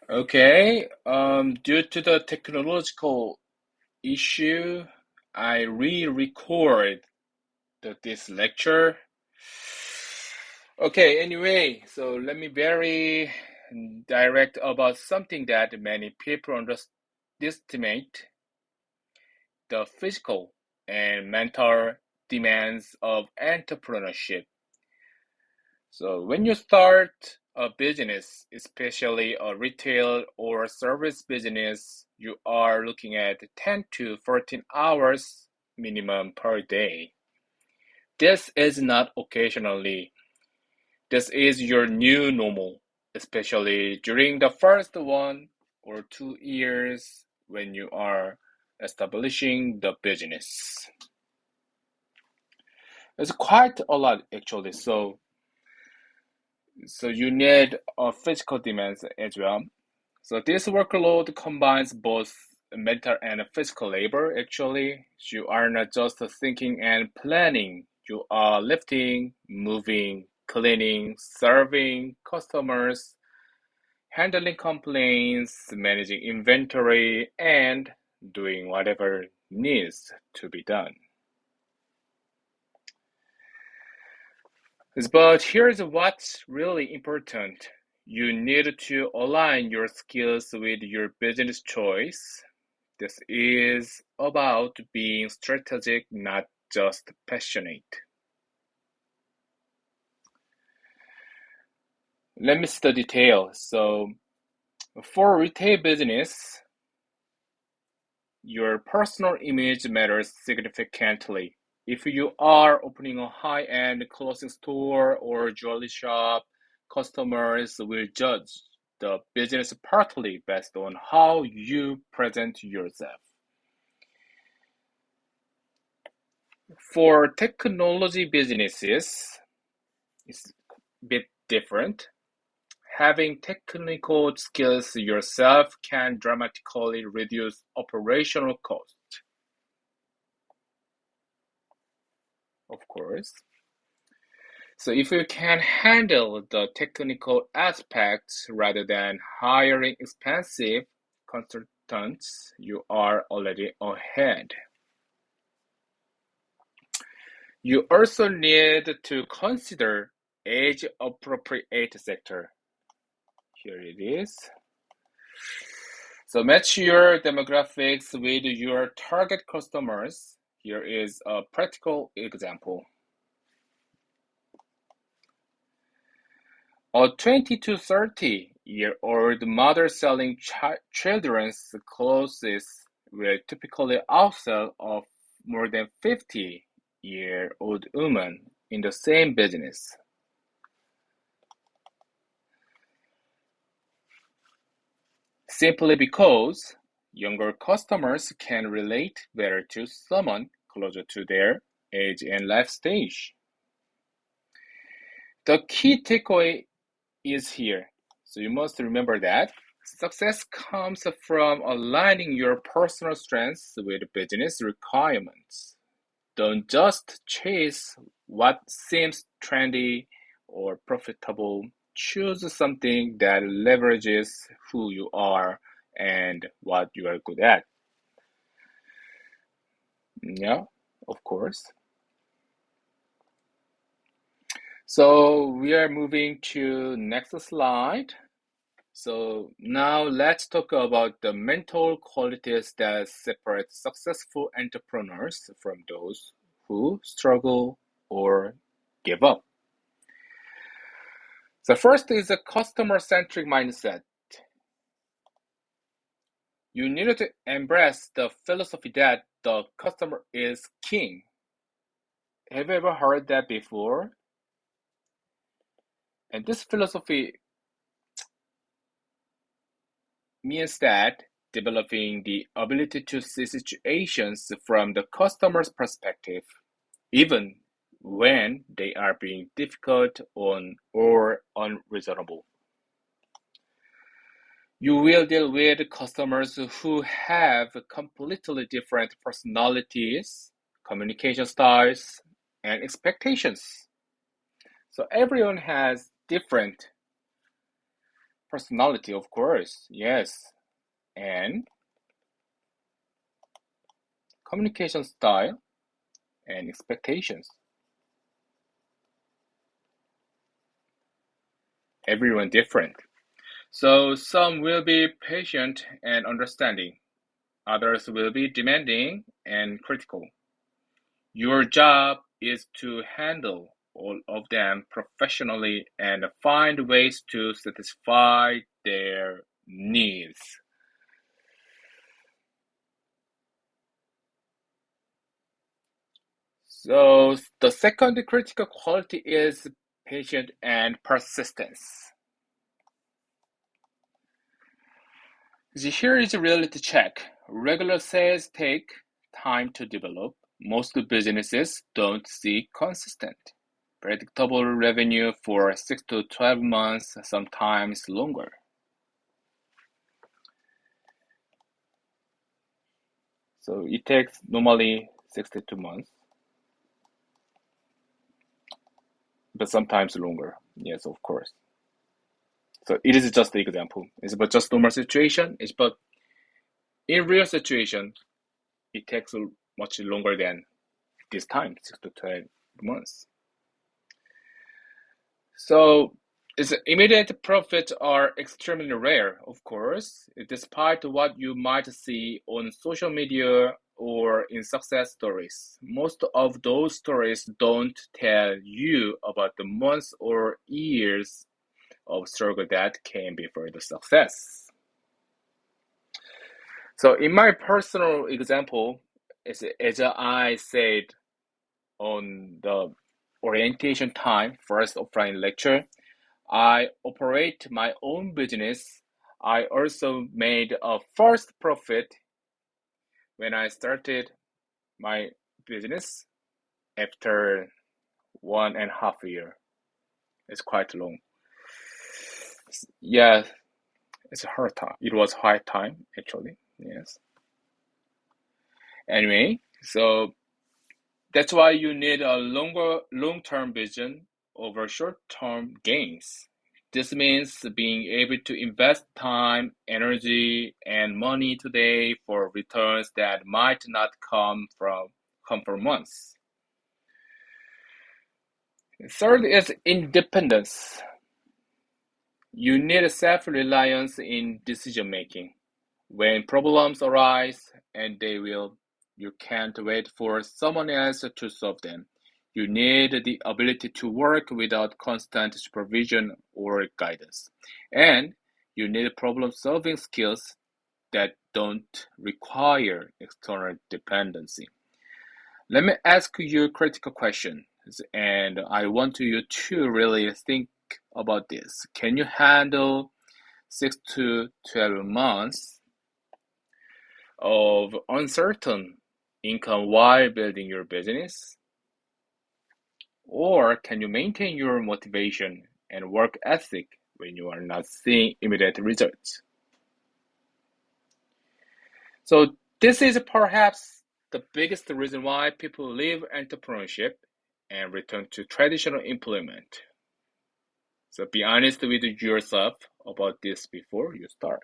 Okay, due to the technological issue, I re-record this lecture. Okay, anyway, so let me very direct about something that many people underestimate, the physical and mental demands of entrepreneurship. So when you start a business, especially a retail or service business, you are looking at 10 to 14 hours minimum per day. This is not occasionally. This is your new normal, especially during the first 1 or 2 years when you are establishing the business. It's quite a lot actually. So you need physical demands as well. So this workload combines both mental and physical labor. Actually, you are not just thinking and planning. You are lifting, moving, cleaning, serving customers, handling complaints, managing inventory, and doing whatever needs to be done. But here's what's really important. You need to align your skills with your business choice. This is about being strategic, not just passionate. Let me see the details. So, for retail business, your personal image matters significantly. If you are opening a high-end clothing store or jewelry shop, customers will judge the business partly based on how you present yourself. For technology businesses, it's a bit different. Having technical skills yourself can dramatically reduce operational costs, of course. So if you can handle the technical aspects rather than hiring expensive consultants, you are already ahead. You also need to consider age-appropriate sector. Here it is. So match your demographics with your target customers. Here is a practical example. A 20 to 30-year-old mother selling children's clothes will typically outsell a more than 50-year-old woman in the same business. Simply because younger customers can relate better to someone closer to their age and life stage. The key takeaway is here. So you must remember that success comes from aligning your personal strengths with business requirements. Don't just chase what seems trendy or profitable. Choose something that leverages who you are and what you are good at. Yeah, of course. So we are moving to next slide. So now let's talk about the mental qualities that separate successful entrepreneurs from those who struggle or give up. So first is a customer-centric mindset. You need to embrace the philosophy that the customer is king. Have you ever heard that before? And this philosophy means that developing the ability to see situations from the customer's perspective, even when they are being difficult or unreasonable. You will deal with customers who have completely different personalities, communication styles, and expectations. So everyone has different Personality, of course, yes. And communication style and expectations. Everyone different. So some will be patient and understanding. Others will be demanding and critical. Your job is to handle all of them professionally and find ways to satisfy their needs. So the second critical quality is patience and persistence. Here is a reality check. Regular sales take time to develop. Most businesses don't see consistent, predictable revenue for 6 to 12 months, sometimes longer. So it takes normally 62 months, but sometimes longer. Yes, of course. So it is just the example. It's about just normal situation. It's but in real situation, it takes much longer than this time, 6 to 12 months. So its immediate profits are extremely rare, of course, despite what you might see on social media or in success stories. Most of those stories don't tell you about the months or years of struggle that came before the success. So in my personal example, as I said on the orientation time, first offline lecture, I operate my own business. I also made a first profit when I started my business after 1.5 year. It's quite long. Yeah, it's a hard time. It was hard time actually. Yes. Anyway, so that's why you need a long-term vision over short-term gains. This means being able to invest time, energy, and money today for returns that might not come for months. Third is independence. You need self-reliance in decision making. When problems arise, and they will, you can't wait for someone else to solve them. You need the ability to work without constant supervision or guidance. And you need problem-solving skills that don't require external dependency. Let me ask you a critical question, and I want you to really think about this. Can you handle 6 to 12 months of uncertain income while building your business? Or can you maintain your motivation and work ethic when you are not seeing immediate results? So, this is perhaps the biggest reason why people leave entrepreneurship and return to traditional employment. So, be honest with yourself about this before you start.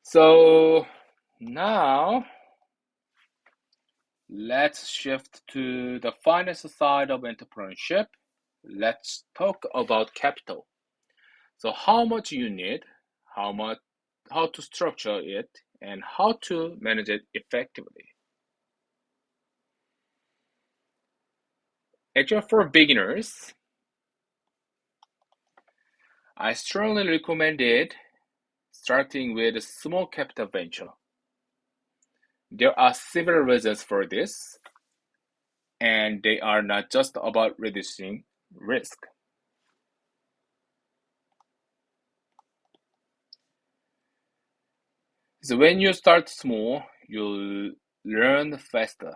So, now let's shift to the finance side of entrepreneurship. Let's talk about capital. So how much you need, how much, how to structure it, and how to manage it effectively. Actually, for beginners, I strongly recommend it starting with a small capital venture. There are several reasons for this, and they are not just about reducing risk. So when you start small, you'll learn faster.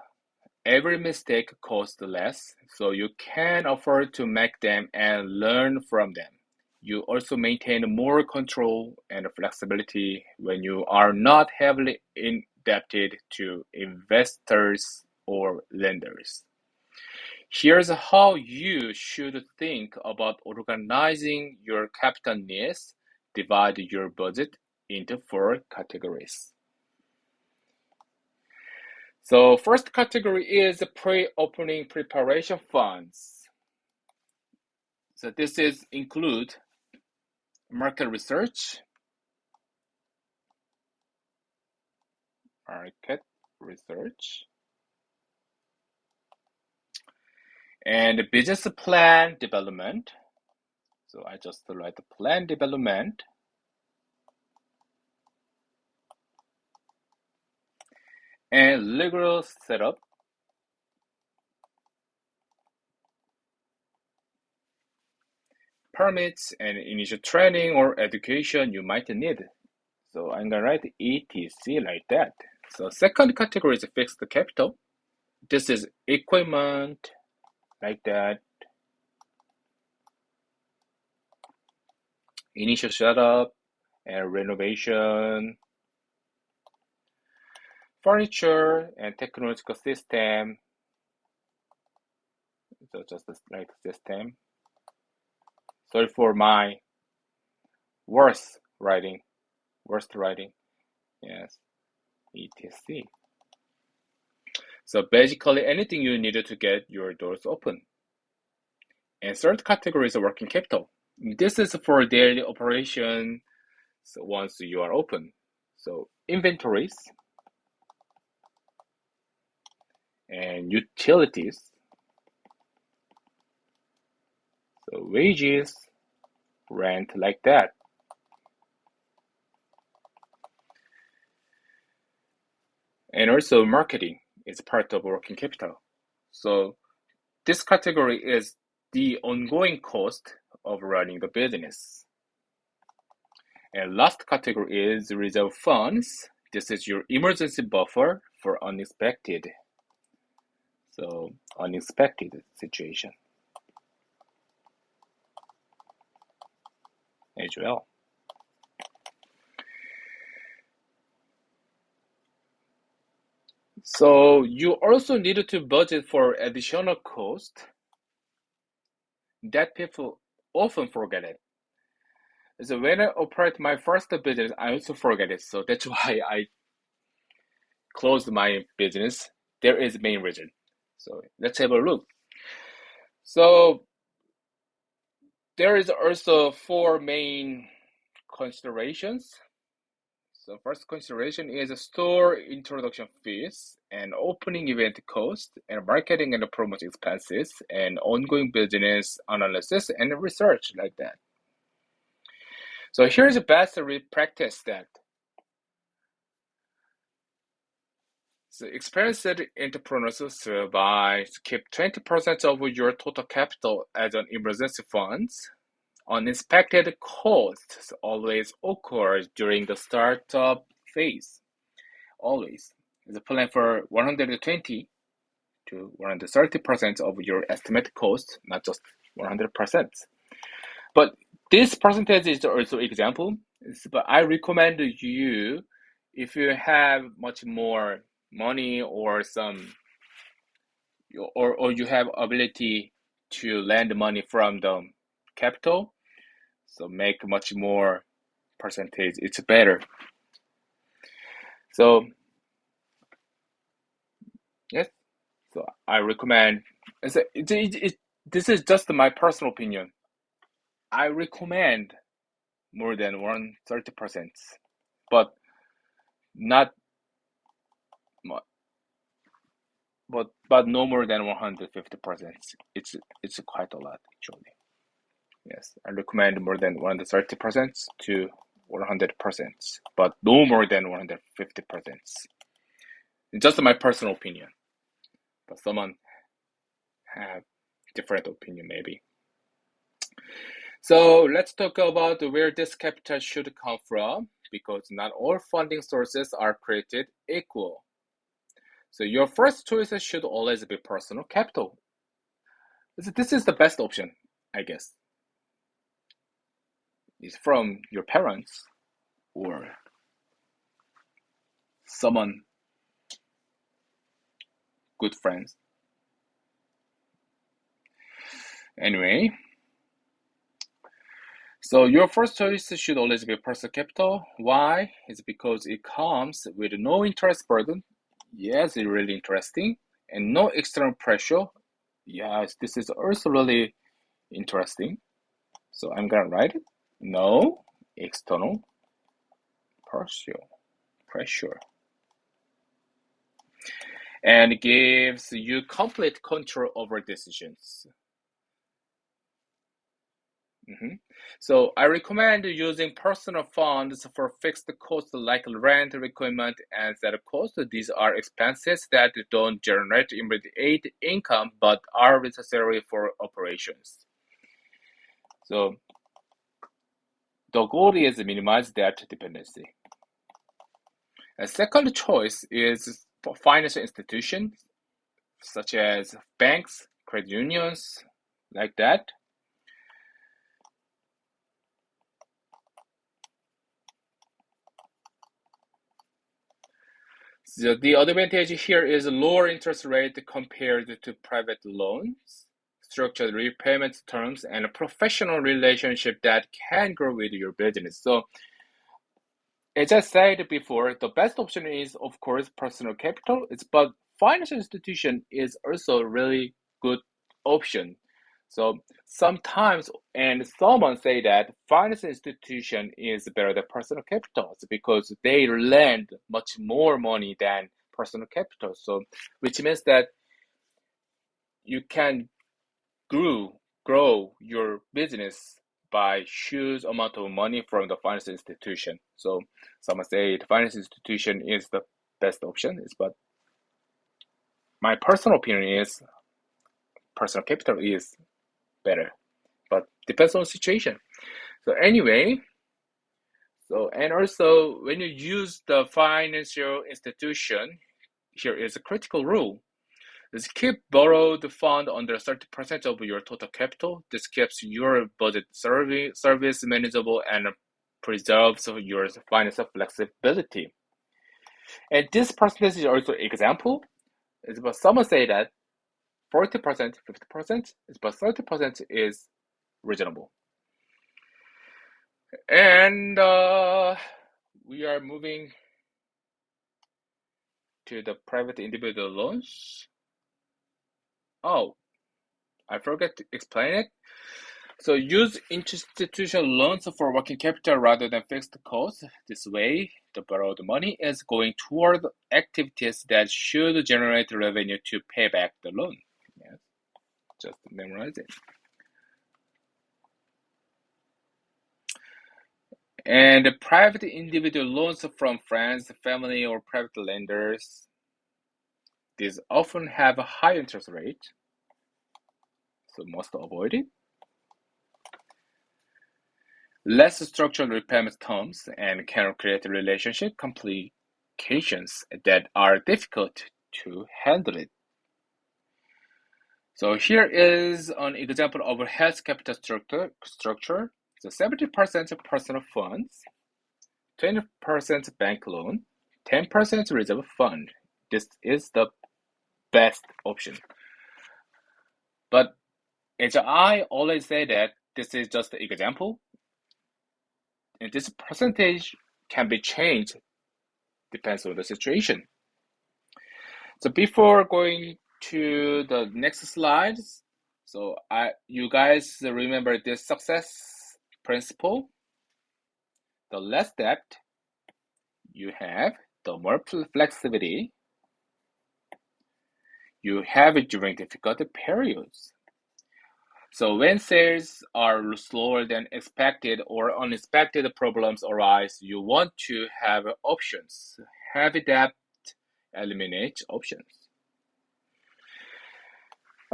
Every mistake costs less, so you can afford to make them and learn from them. You also maintain more control and flexibility when you are not heavily indebted to investors or lenders. Here's how you should think about organizing your capital needs. Divide your budget into four categories. So first category is pre-opening preparation funds. So this is include market research, market research, and business plan development. So I just write the plan development. And legal setup. Permits and initial training or education you might need. So I'm gonna write ETC like that. So second category is fixed capital. This is equipment like that. Initial setup and renovation, furniture and technological system. So just like system. Sorry for my worst writing. Yes, etc. So basically anything you needed to get your doors open. And third category is working capital. This is for daily operation. So once you are open. So inventories and utilities. So wages, rent like that. And also marketing is part of working capital. So this category is the ongoing cost of running the business. And last category is reserve funds. This is your emergency buffer for unexpected. So unexpected situation as well. So you also need to budget for additional cost that people often forget it. So when I operate my first business, I also forget it. So that's why I closed my business. There is the main reason. So let's have a look. So there is also four main considerations. So first consideration is store introduction fees and opening event cost and marketing and promotion expenses and ongoing business analysis and research like that. So here's the best practice that so experienced entrepreneurs by keep 20% of your total capital as an emergency funds. Unexpected costs always occur during the startup phase. Always. The plan for 120 to 130% of your estimated cost, not just 100%. But this percentage is also example. But I recommend you if you have much more money or or you have ability to lend money from the capital, so make much more percentage. It's better. So yes, so I recommend. This is just my personal opinion. I recommend more than 130%, but not but no more than 150%. It's quite a lot actually. Yes, I recommend more than 130% to 100%, but no more than 150%. It's just my personal opinion, but someone have different opinion maybe. So let's talk about where this capital should come from, because not all funding sources are created equal. So your first choice should always be personal capital. This is the best option, I guess. It's from your parents or someone good friends. Anyway, so your first choice should always be personal capital. Why? It's because it comes with no interest burden. Yes, it's really interesting. And no external pressure. Yes, this is also really interesting. So I'm gonna write it. No external pressure. And it gives you complete control over decisions. So I recommend using personal funds for fixed costs like rent, equipment, and set costs. These are expenses that don't generate immediate income but are necessary for operations. So the goal is to minimize debt dependency. A second choice is for financial institutions such as banks, credit unions, like that. So the advantage here is lower interest rate compared to private loans, structured repayment terms, and a professional relationship that can grow with your business. So as I said before, the best option is, of course, personal capital. But financial institution is also a really good option. So sometimes, and someone say that financial institution is better than personal capital because they lend much more money than personal capital. So which means that you can grow your business by huge amount of money from the financial institution. So someone say the financial institution is the best option, but my personal opinion is personal capital is better, but depends on the situation. So anyway, and also when you use the financial institution, here is a critical rule. Is keep borrowed fund under 30% of your total capital. This keeps your budget service manageable and preserves your financial flexibility. And this percentage is also example. But someone say that 40%, 50%, but 30% is reasonable. And we are moving to the private individual loans. Oh, I forgot to explain it. So use institutional loans for working capital rather than fixed costs. This way, the borrowed money is going toward activities that should generate revenue to pay back the loan. Yes, just memorize it. And the private individual loans from friends, family, or private lenders, these often have a high interest rate, so must avoid it. Less structured repayment terms and can create relationship complications that are difficult to handle it. So here is an example of a health capital structure. So 70% personal funds, 20% bank loan, 10% reserve fund. This is the best option. But as I always say that this is just an example, and this percentage can be changed depends on the situation. So before going to the next slides, so you guys remember this success principle. The less debt you have, the more flexibility you have during difficult periods. So when sales are slower than expected or unexpected problems arise, you want to have options. Heavy debt eliminates options.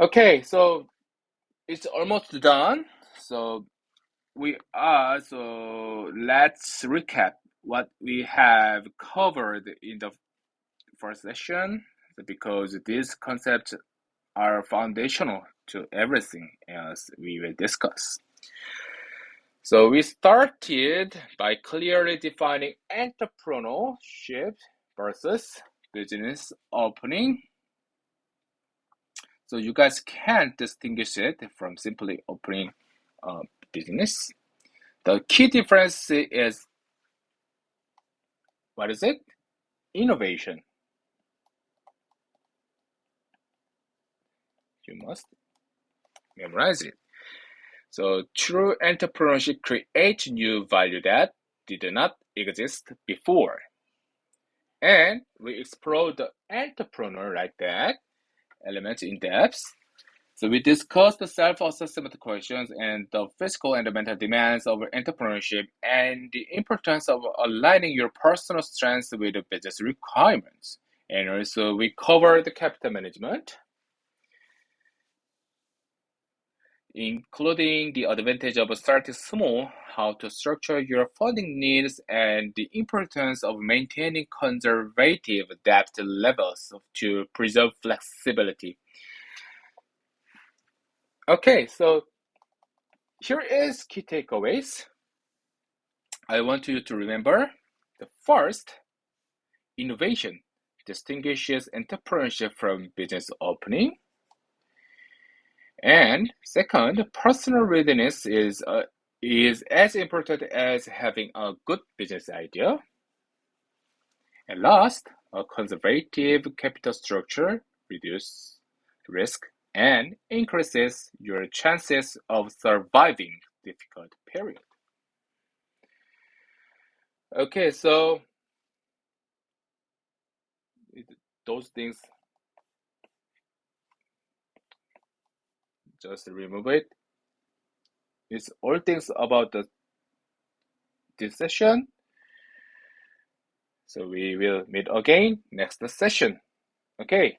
Okay, so it's almost done. So let's recap what we have covered in the first session because these concepts are foundational to everything else we will discuss. So we started by clearly defining entrepreneurship versus business opening. So you guys can't distinguish it from simply opening a business. The key difference is, what is it? Innovation. You must memorize it. So true entrepreneurship creates new value that did not exist before. And we explore the entrepreneur like that element in depth. So we discussed the self-assessment questions and the physical and the mental demands of entrepreneurship and the importance of aligning your personal strengths with the business requirements. And also we covered the capital management, including the advantage of starting small, how to structure your funding needs, and the importance of maintaining conservative debt levels to preserve flexibility. Okay, so here is key takeaways. I want you to remember the first, innovation distinguishes entrepreneurship from business opening. And second, personal readiness is as important as having a good business idea. And last, a conservative capital structure reduces risk and increases your chances of surviving difficult period. Okay, so those things, just remove it. It's all things about this session. So we will meet again next session. Okay.